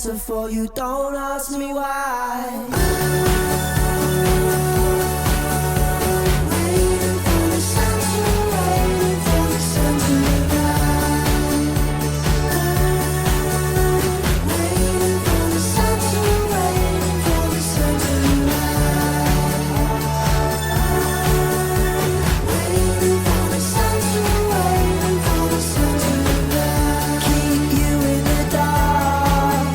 answer for you, don't ask me why. Waiting for the sun to waiting for the sun to rise. Waiting for the sun to waiting for the sun to rise. Waiting for the sun to waiting for the sun to rise. Keep you in the dark.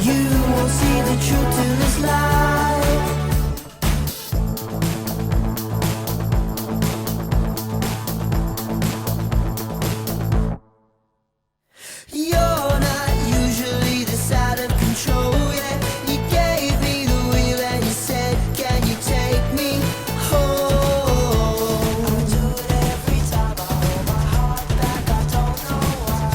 You won't see the truth till it's light. You're not usually this out of control, yeah. You gave me the wheel and you said, can you take me home? I do it every time, I hold my heart back, I don't know why.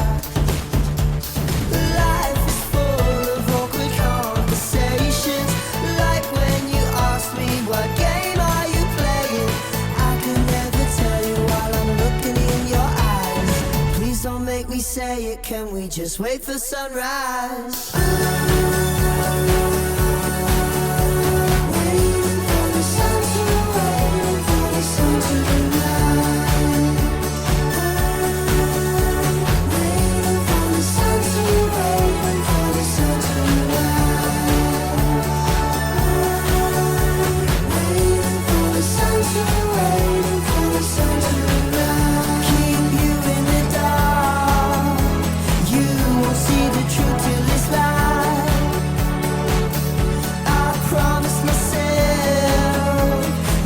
Life is full of awkward conversations, like when you ask me what game are you playing. I can never tell you while I'm looking in your eyes. Please don't make me say it, can we just wait for sunrise? Waiting for the sun to waiting for the sun to rise. Waiting for the sun to waiting for the sun to rise. Waiting for the sun to waiting for the sun to rise. Keep you in the dark. You won't see the truth till it's light. I promised myself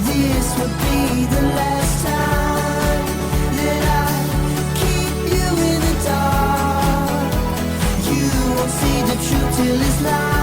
this would be the last time that I keep you in the dark. You won't see the truth till it's light.